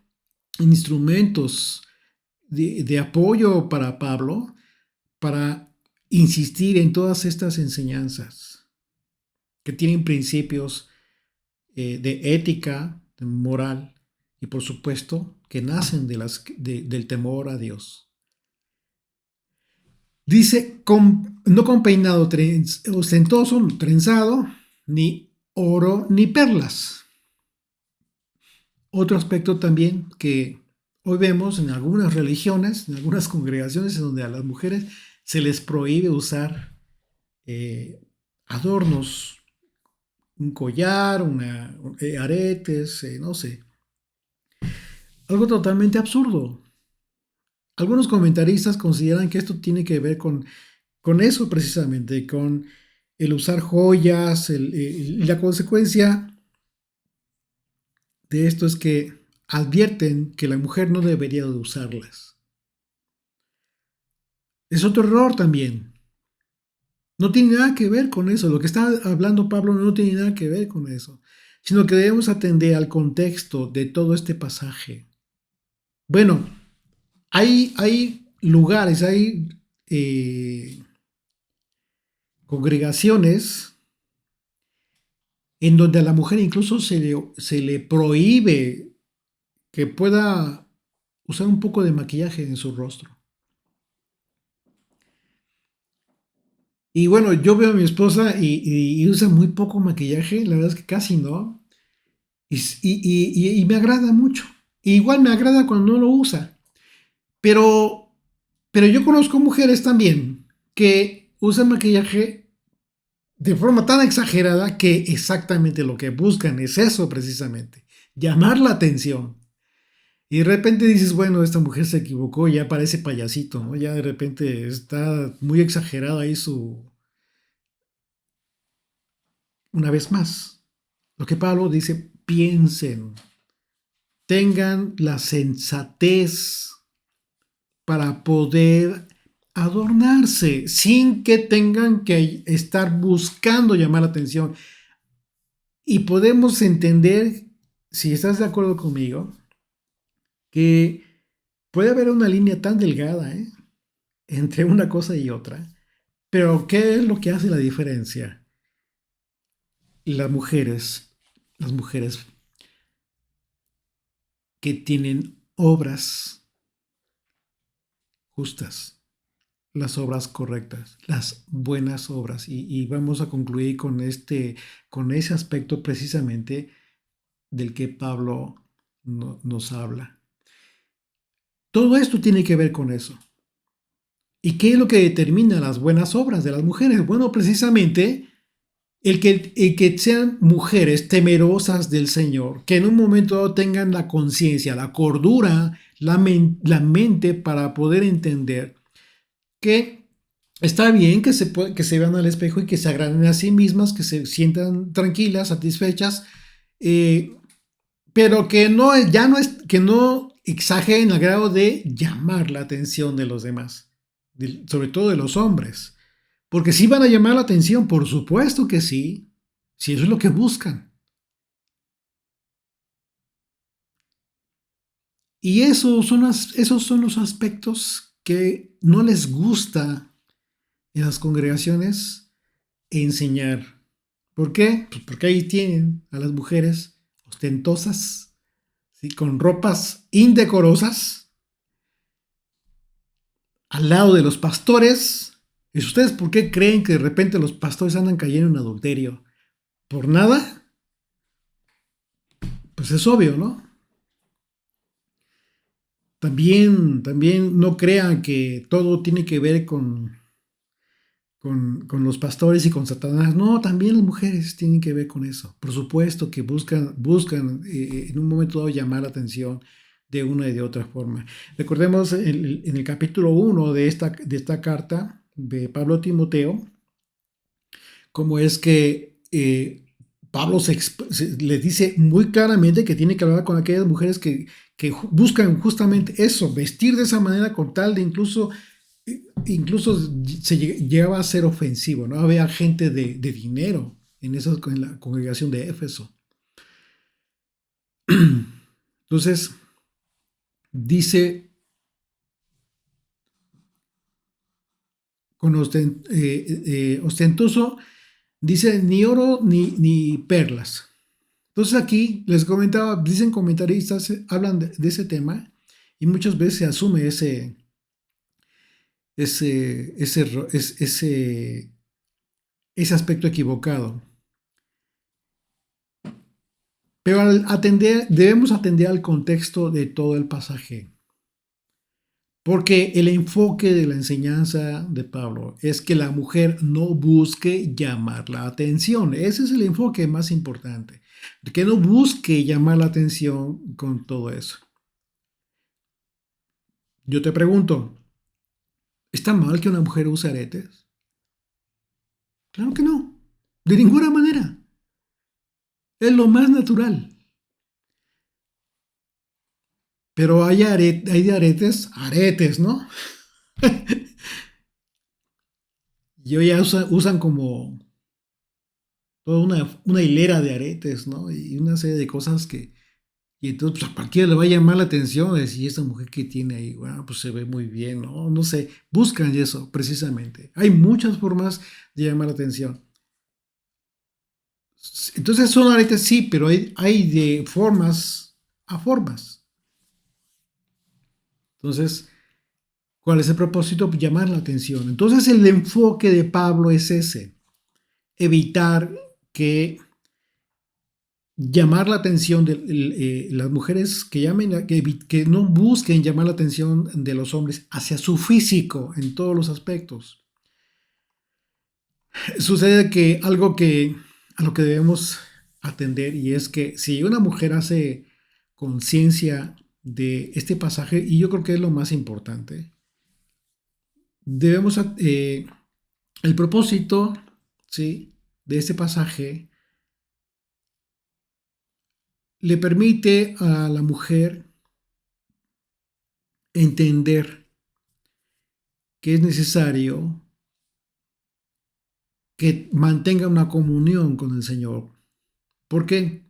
[SPEAKER 1] instrumentos de apoyo para Pablo, para insistir en todas estas enseñanzas que tienen principios de ética, de moral y por supuesto que nacen del temor a Dios. Dice, no con peinado ostentoso, trenzado, ni oro, ni perlas. Otro aspecto también que hoy vemos en algunas religiones, en algunas congregaciones, en donde a las mujeres se les prohíbe usar adornos un collar, aretes, no sé. Algo totalmente absurdo. Algunos comentaristas consideran que esto tiene que ver con eso precisamente, con el usar joyas, y la consecuencia de esto es que advierten que la mujer no debería de usarlas. Es otro error también. No tiene nada que ver con eso. Lo que está hablando Pablo no tiene nada que ver con eso, sino que debemos atender al contexto de todo este pasaje. Bueno, hay lugares, hay congregaciones en donde a la mujer incluso se le prohíbe que pueda usar un poco de maquillaje en su rostro. Y bueno, yo veo a mi esposa y usa muy poco maquillaje, la verdad es que casi no, y me agrada mucho. Igual me agrada cuando no lo usa, pero, pero yo conozco mujeres también que usan maquillaje de forma tan exagerada que exactamente lo que buscan es eso precisamente, llamar la atención. Y de repente dices, bueno, esta mujer se equivocó, ya parece payasito, ¿no? Ya de repente está muy exagerada ahí Una vez más, lo que Pablo dice, piensen, tengan la sensatez para poder adornarse sin que tengan que estar buscando llamar la atención. Y podemos entender, si estás de acuerdo conmigo, que puede haber una línea tan delgada, entre una cosa y otra. Pero ¿qué es lo que hace la diferencia? Las mujeres que tienen obras justas, las obras correctas, las buenas obras. Y vamos a concluir con ese aspecto precisamente del que Pablo nos habla. Todo esto tiene que ver con eso. ¿Y qué es lo que determina las buenas obras de las mujeres? Bueno, precisamente el que sean mujeres temerosas del Señor, que en un momento dado tengan la conciencia, la cordura, la mente para poder entender que está bien que se vean al espejo y que se agraden a sí mismas, que se sientan tranquilas, satisfechas, eh, pero que no exageren al grado de llamar la atención de los demás, sobre todo de los hombres. Porque sí van a llamar la atención, por supuesto que sí, si eso es lo que buscan. Y esos son los aspectos que no les gusta en las congregaciones enseñar. ¿Por qué? Pues porque ahí tienen a las mujeres ostentosas, ¿sí? Con ropas indecorosas, al lado de los pastores. ¿Y ustedes por qué creen que de repente los pastores andan cayendo en adulterio? ¿Por nada? Pues es obvio, ¿no? También no crean que todo tiene que ver con los pastores y con Satanás. No, también las mujeres tienen que ver con eso. Por supuesto que buscan en un momento dado llamar la atención de una y de otra forma. Recordemos en el capítulo 1 de esta carta de Pablo a Timoteo, cómo es que Pablo le dice muy claramente que tiene que hablar con aquellas mujeres que buscan justamente eso, vestir de esa manera con tal de incluso se llegaba a ser ofensivo, ¿no? Había gente de dinero en la congregación de Éfeso. Entonces, dice con ostentoso, dice ni oro ni perlas. Entonces aquí les comentaba, dicen comentaristas, hablan de ese tema y muchas veces se asume ese aspecto equivocado. Pero debemos atender al contexto de todo el pasaje. Porque el enfoque de la enseñanza de Pablo es que la mujer no busque llamar la atención. Ese es el enfoque más importante. Que no busque llamar la atención con todo eso. Yo te pregunto, ¿está mal que una mujer use aretes? Claro que no. De ninguna manera. Es lo más natural. Pero hay de aretes, ¿no? Y hoy ya usan como toda una hilera de aretes, ¿no? Y una serie de cosas que... Y entonces pues, a cualquiera le va a llamar la atención, decir, esa mujer que tiene ahí, bueno, pues se ve muy bien, ¿no? No sé, buscan eso precisamente. Hay muchas formas de llamar la atención. Entonces son aretes, sí, pero hay de formas a formas. Entonces, ¿cuál es el propósito? Pues llamar la atención. Entonces el enfoque de Pablo es ese, evitar que llamar la atención de las mujeres que llamen, que no busquen llamar la atención de los hombres hacia su físico en todos los aspectos. Sucede que algo que a lo que debemos atender y es que si una mujer hace conciencia de este pasaje, y yo creo que es lo más importante, debemos, el propósito, ¿sí?, de este pasaje le permite a la mujer entender que es necesario que mantenga una comunión con el Señor. ¿Por qué?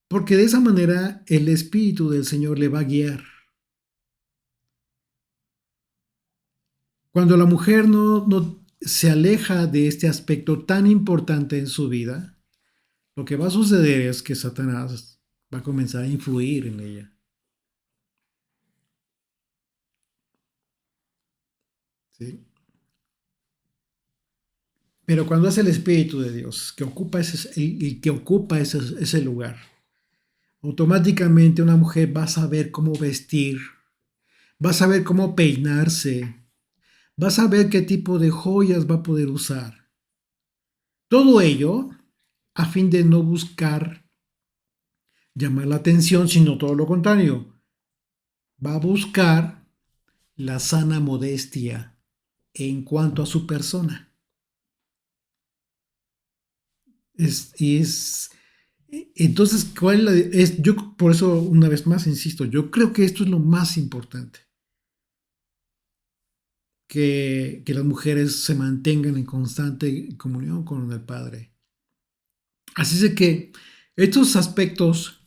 [SPEAKER 1] Porque de esa manera el Espíritu del Señor le va a guiar. Cuando la mujer no se aleja de este aspecto tan importante en su vida, lo que va a suceder es que Satanás va a comenzar a influir en ella. ¿Sí? Pero cuando es el Espíritu de Dios que ocupa ese lugar, automáticamente una mujer va a saber cómo vestir, va a saber cómo peinarse, va a saber qué tipo de joyas va a poder usar. Todo ello a fin de no buscar llamar la atención, sino todo lo contrario. Va a buscar la sana modestia en cuanto a su persona. Entonces, yo por eso una vez más insisto, yo creo que esto es lo más importante, que las mujeres se mantengan en constante comunión con el Padre. Así es de que estos aspectos,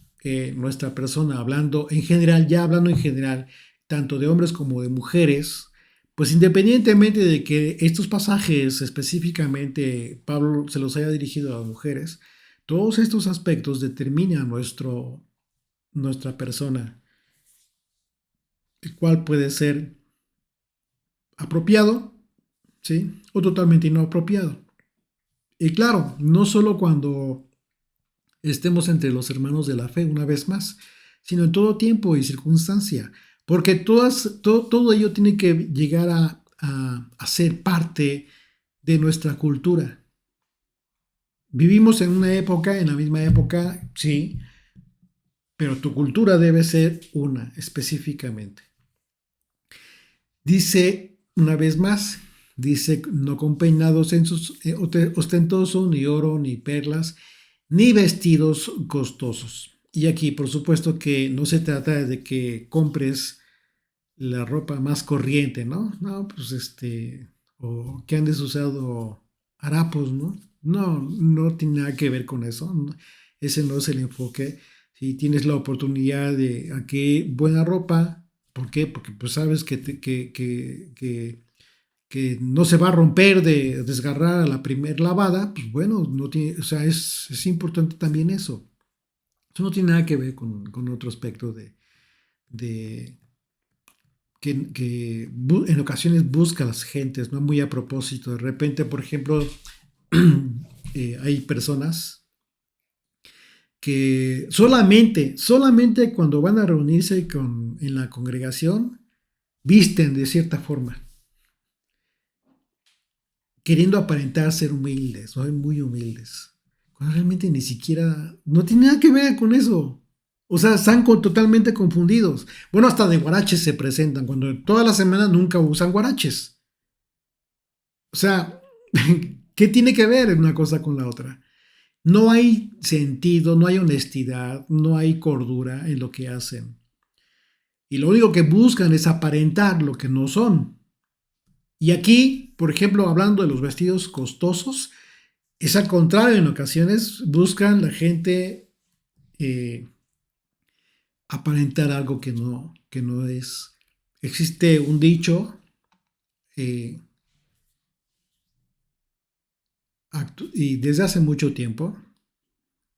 [SPEAKER 1] nuestra persona hablando en general, ya hablando en general, tanto de hombres como de mujeres, pues independientemente de que estos pasajes específicamente Pablo se los haya dirigido a las mujeres, todos estos aspectos determinan nuestra persona, el cual puede ser apropiado, ¿sí?, o totalmente inapropiado. Y claro, no solo cuando estemos entre los hermanos de la fe, una vez más, sino en todo tiempo y circunstancia, porque todo ello tiene que llegar a ser parte de nuestra cultura. Vivimos en una época, en la misma época, sí, pero tu cultura debe ser una específicamente. Dice una vez más, dice, no con peinados ostentosos, ni oro, ni perlas, ni vestidos costosos. Y aquí, por supuesto, que no se trata de que compres la ropa más corriente, ¿no? No, pues o que andes usando harapos, ¿no? No, no tiene nada que ver con eso. Ese no es el enfoque. Si tienes la oportunidad de a qué buena ropa, ¿por qué? Porque pues sabes que no se va a romper de desgarrar a la primer lavada, pues bueno, no tiene, o sea, es importante también eso. Eso no tiene nada que ver con otro aspecto de que en ocasiones busca a las gentes, ¿no? Muy a propósito. De repente, por ejemplo, hay personas solamente cuando van a reunirse en la congregación, visten de cierta forma, queriendo aparentar ser humildes, ¿no? Muy humildes, cuando realmente ni siquiera, no tiene nada que ver con eso. O sea, están totalmente confundidos. Bueno, hasta de guaraches se presentan, cuando toda la semana nunca usan guaraches. O sea, ¿qué tiene que ver una cosa con la otra? No hay sentido, no hay honestidad, no hay cordura en lo que hacen. Y lo único que buscan es aparentar lo que no son. Y aquí, por ejemplo, hablando de los vestidos costosos, es al contrario, en ocasiones buscan la gente aparentar algo que no es. Existe un dicho eh, y desde hace mucho tiempo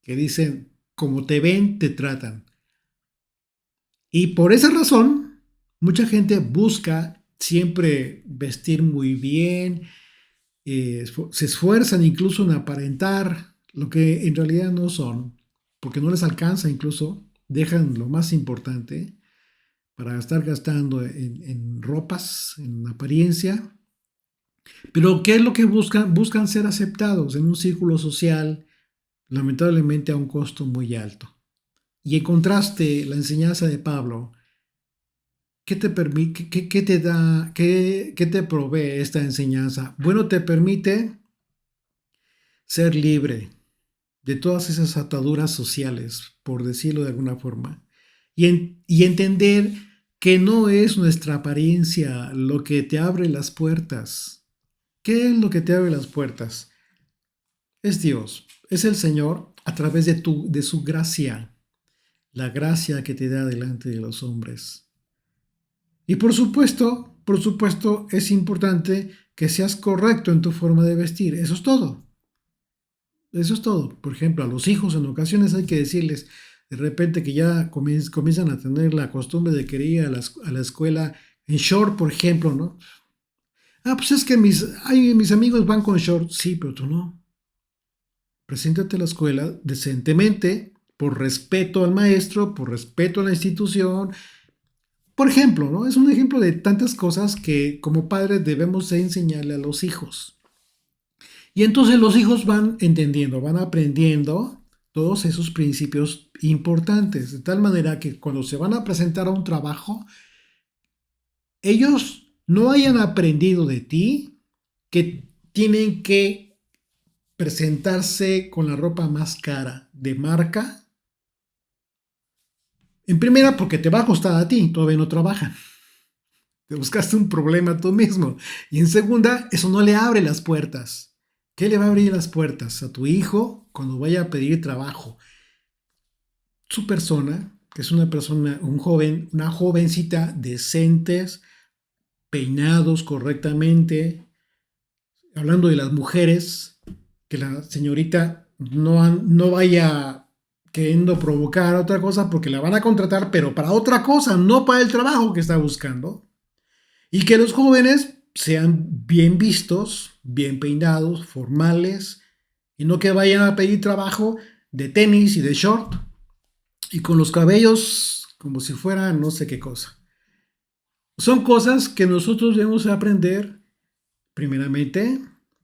[SPEAKER 1] que dicen, como te ven, te tratan. Y por esa razón, mucha gente busca siempre vestir muy bien, se esfuerzan incluso en aparentar lo que en realidad no son, porque no les alcanza incluso, dejan lo más importante para estar gastando en ropas, en apariencia. Pero ¿qué es lo que buscan? Buscan ser aceptados en un círculo social, lamentablemente a un costo muy alto. Y en contraste, la enseñanza de Pablo, ¿qué te permite, qué te da, qué te provee esta enseñanza? Bueno, te permite ser libre de todas esas ataduras sociales, por decirlo de alguna forma, y entender que no es nuestra apariencia lo que te abre las puertas. ¿Qué es lo que te abre las puertas? Es Dios, es el Señor a través de su gracia, la gracia que te da delante de los hombres. Y por supuesto, es importante que seas correcto en tu forma de vestir. Eso es todo. Eso es todo. Por ejemplo, a los hijos en ocasiones hay que decirles de repente que ya comienzan a tener la costumbre de querer ir a la escuela en short, por ejemplo, ¿no? Ah, pues es que mis amigos van con short. Sí, pero tú no. Preséntate a la escuela decentemente, por respeto al maestro, por respeto a la institución. Por ejemplo, ¿no? Es un ejemplo de tantas cosas que como padres debemos de enseñarle a los hijos. Y entonces los hijos van entendiendo, van aprendiendo todos esos principios importantes, de tal manera que cuando se van a presentar a un trabajo, ellos no hayan aprendido de ti que tienen que presentarse con la ropa más cara de marca. En primera, porque te va a costar a ti, todavía no trabajan. Te buscaste un problema tú mismo. Y en segunda, eso no le abre las puertas. ¿Qué le va a abrir las puertas a tu hijo cuando vaya a pedir trabajo? Su persona, que es una persona, un joven, una jovencita decentes, peinados correctamente. Hablando de las mujeres, que la señorita no vaya queriendo provocar otra cosa porque la van a contratar, pero para otra cosa, no para el trabajo que está buscando. Y que los jóvenes sean bien vistos, bien peinados, formales, y no que vayan a pedir trabajo de tenis y de short y con los cabellos como si fuera no sé qué cosa. Son cosas que nosotros debemos aprender primeramente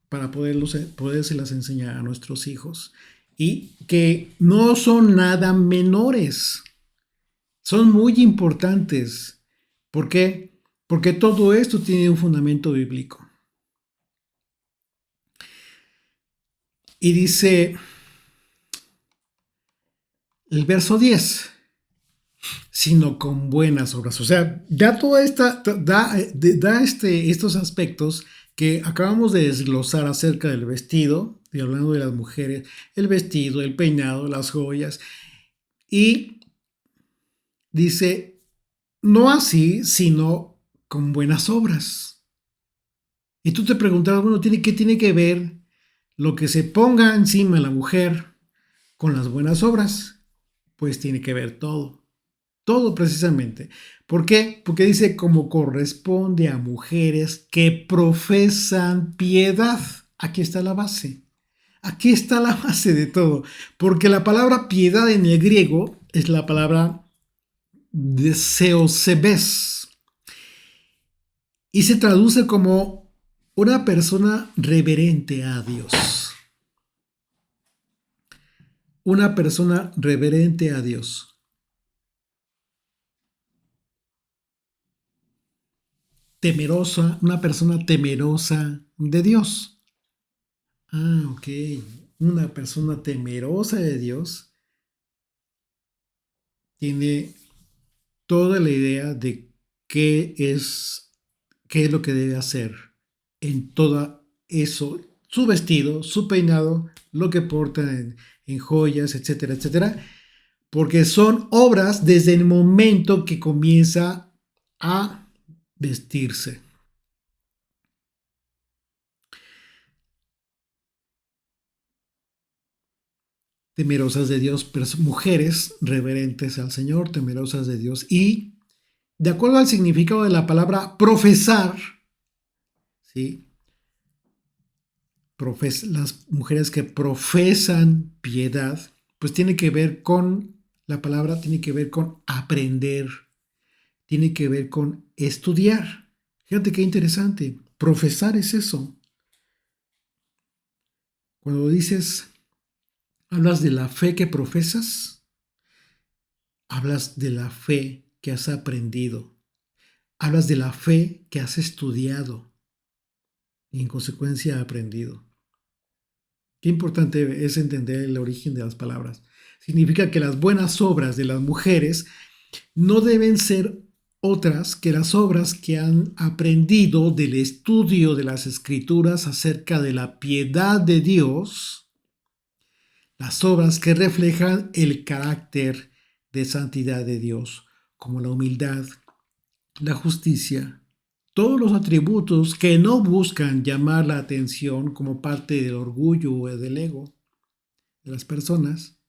[SPEAKER 1] para podérselas enseñar a nuestros hijos y que no son nada menores, son muy importantes. ¿Por qué? Porque todo esto tiene un fundamento bíblico. Y dice el verso 10, sino con buenas obras. O sea, da toda esta, estos aspectos que acabamos de desglosar acerca del vestido, y hablando de las mujeres, el vestido, el peinado, las joyas, y dice, no así, sino con buenas obras. Y tú te preguntabas, bueno, ¿qué tiene que ver lo que se ponga encima de la mujer con las buenas obras? Pues tiene que ver todo. Todo precisamente. ¿Por qué? Porque dice como corresponde a mujeres que profesan piedad. Aquí está la base. Aquí está la base de todo. Porque la palabra piedad en el griego es la palabra de seosebes. y se traduce como una persona reverente a Dios. Una persona reverente a Dios. Temerosa, una persona temerosa de Dios. Ok. Una persona temerosa de Dios tiene toda la idea de qué es lo que debe hacer en todo eso, su vestido, su peinado, lo que porta en joyas, etcétera, etcétera, porque son obras desde el momento que comienza a vestirse. Temerosas de Dios, pero mujeres reverentes al Señor, temerosas de Dios. Y de acuerdo al significado de la palabra profesar, ¿sí? Las mujeres que profesan piedad, pues tiene que ver con, la palabra tiene que ver con aprender, tiene que ver con estudiar. Fíjate qué interesante, profesar es eso. Cuando dices, hablas de la fe que profesas, hablas de la fe que has aprendido, hablas de la fe que has estudiado y en consecuencia aprendido. Qué importante es entender el origen de las palabras. Significa que las buenas obras de las mujeres no deben ser otras que las obras que han aprendido del estudio de las escrituras acerca de la piedad de Dios, las obras que reflejan el carácter de santidad de Dios, como la humildad, la justicia, todos los atributos que no buscan llamar la atención como parte del orgullo o del ego de las personas,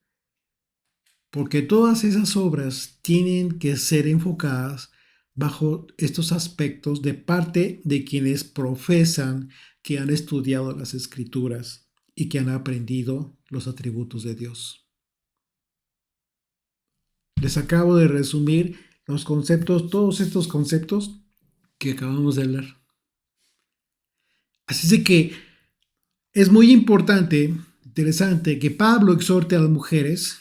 [SPEAKER 1] porque todas esas obras tienen que ser enfocadas bajo estos aspectos de parte de quienes profesan que han estudiado las escrituras y que han aprendido los atributos de Dios. Les acabo de resumir los conceptos, todos estos conceptos que acabamos de hablar. Así que es muy importante, interesante, que Pablo exhorte a las mujeres,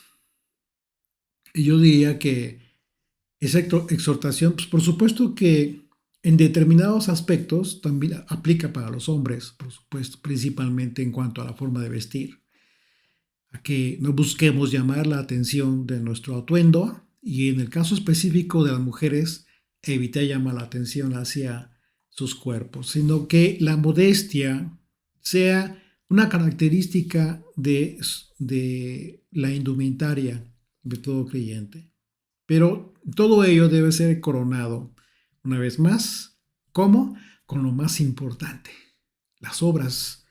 [SPEAKER 1] y yo diría que esa exhortación, pues por supuesto que en determinados aspectos también aplica para los hombres, por supuesto, principalmente en cuanto a la forma de vestir, a que no busquemos llamar la atención de nuestro atuendo y en el caso específico de las mujeres, evitar llamar la atención hacia sus cuerpos, sino que la modestia sea una característica de la indumentaria de todo creyente. Pero todo ello debe ser coronado, una vez más, ¿cómo? Con lo más importante, las obras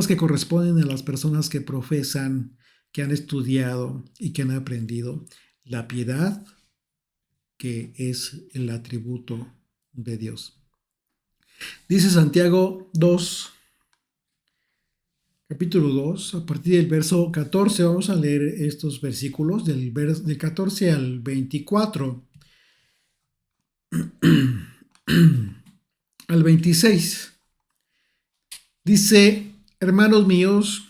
[SPEAKER 1] que corresponden a las personas que profesan, que han estudiado y que han aprendido la piedad, que es el atributo de Dios. Dice Santiago 2, capítulo 2, a partir del verso 14, vamos a leer estos versículos del 14 al 24. Al 26. Dice, hermanos míos,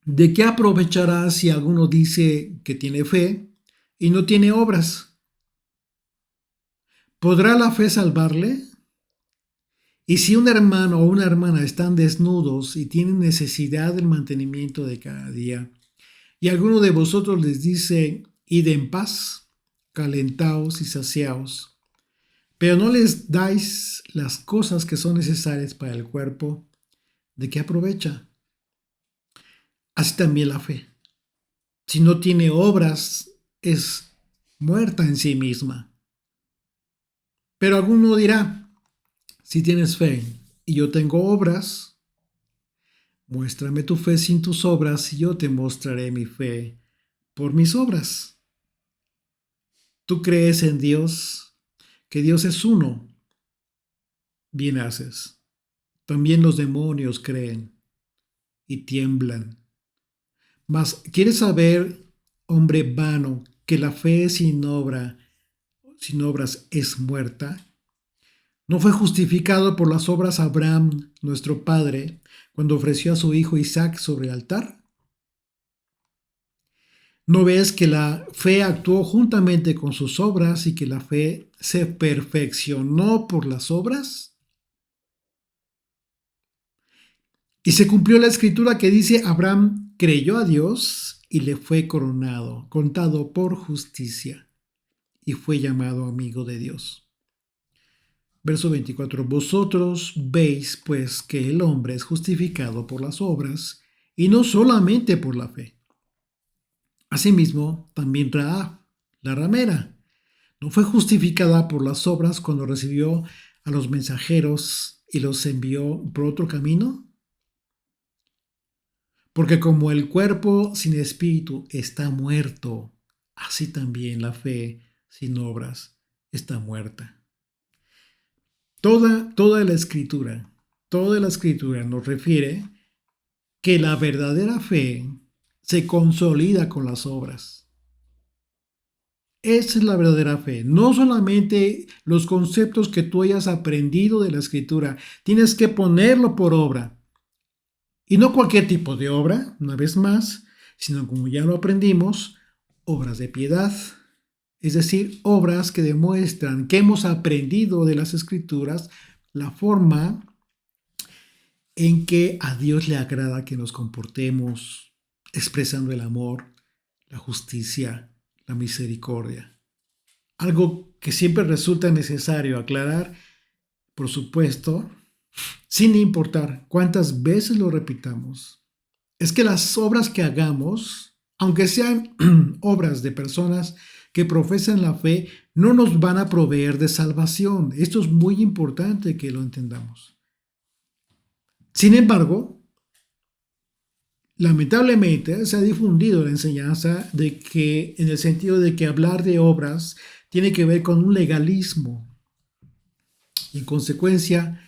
[SPEAKER 1] ¿de qué aprovechará si alguno dice que tiene fe y no tiene obras? ¿Podrá la fe salvarle? Y si un hermano o una hermana están desnudos y tienen necesidad del mantenimiento de cada día, y alguno de vosotros les dice, id en paz, calentaos y saciaos, pero no les dais las cosas que son necesarias para el cuerpo, ¿de qué aprovecha? Así también la fe. Si no tiene obras, es muerta en sí misma. Pero alguno dirá, si tienes fe y yo tengo obras, muéstrame tu fe sin tus obras y yo te mostraré mi fe por mis obras. Tú crees en Dios, que Dios es uno. Bien haces. También los demonios creen y tiemblan. Mas, ¿quieres saber, hombre vano, que la fe sin obras es muerta? ¿No fue justificado por las obras Abraham, nuestro padre, cuando ofreció a su hijo Isaac sobre el altar? ¿No ves que la fe actuó juntamente con sus obras y que la fe se perfeccionó por las obras? Y se cumplió la escritura que dice, Abraham creyó a Dios y le fue contado por justicia, y fue llamado amigo de Dios. Verso 24. Vosotros veis pues que el hombre es justificado por las obras y no solamente por la fe. Asimismo, también Rahab, la ramera, no fue justificada por las obras cuando recibió a los mensajeros y los envió por otro camino. Porque como el cuerpo sin espíritu está muerto, así también la fe sin obras está muerta. Toda la escritura nos refiere que la verdadera fe se consolida con las obras. Esa es la verdadera fe. No solamente los conceptos que tú hayas aprendido de la escritura, tienes que ponerlo por obra. Y no cualquier tipo de obra, una vez más, sino como ya lo aprendimos, obras de piedad. Es decir, obras que demuestran que hemos aprendido de las escrituras la forma en que a Dios le agrada que nos comportemos, expresando el amor, la justicia, la misericordia. Algo que siempre resulta necesario aclarar, por supuesto, sin importar cuántas veces lo repitamos, es que las obras que hagamos, aunque sean obras de personas que profesan la fe, no nos van a proveer de salvación. Esto es muy importante que lo entendamos. Sin embargo, lamentablemente se ha difundido la enseñanza de que, en el sentido de que hablar de obras tiene que ver con un legalismo y en consecuencia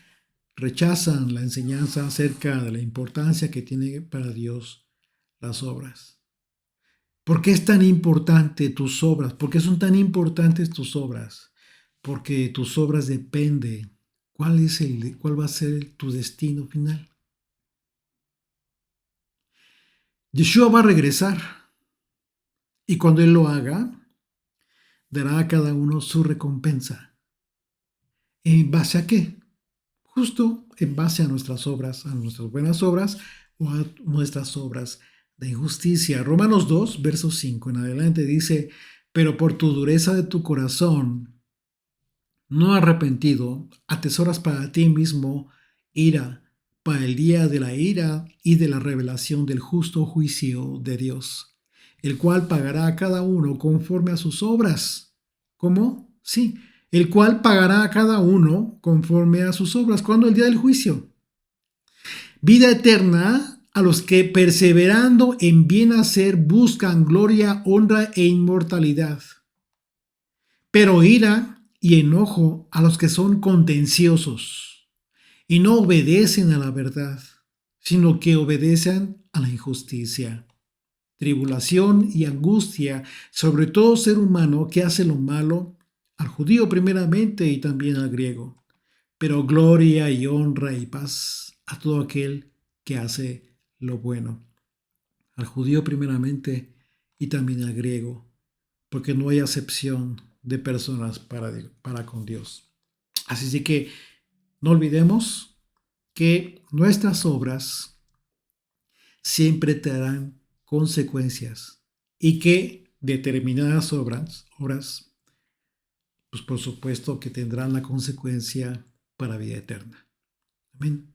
[SPEAKER 1] rechazan la enseñanza acerca de la importancia que tiene para Dios las obras. ¿Por qué es tan importante tus obras? ¿Por qué son tan importantes tus obras? Porque de tus obras depende cuál va a ser tu destino final. Yeshua va a regresar y cuando Él lo haga, dará a cada uno su recompensa. ¿En base a qué? Justo en base a nuestras obras, a nuestras buenas obras o a nuestras obras de injusticia. Romanos 2, verso 5 en adelante dice, pero por tu dureza de tu corazón, no arrepentido, atesoras para ti mismo ira, para el día de la ira y de la revelación del justo juicio de Dios, el cual pagará a cada uno conforme a sus obras. ¿Cómo? Sí, el cual pagará a cada uno conforme a sus obras. ¿Cuándo? El día del juicio. Vida eterna a los que perseverando en bien hacer buscan gloria, honra e inmortalidad. Pero ira y enojo a los que son contenciosos y no obedecen a la verdad, sino que obedecen a la injusticia. Tribulación y angustia sobre todo ser humano que hace lo malo, al judío primeramente y también al griego, pero gloria y honra y paz a todo aquel que hace lo bueno, al judío primeramente y también al griego, porque no hay acepción de personas para con Dios. Así que no olvidemos que nuestras obras siempre te darán consecuencias y que determinadas obras, pues por supuesto que tendrán la consecuencia para vida eterna. Amén.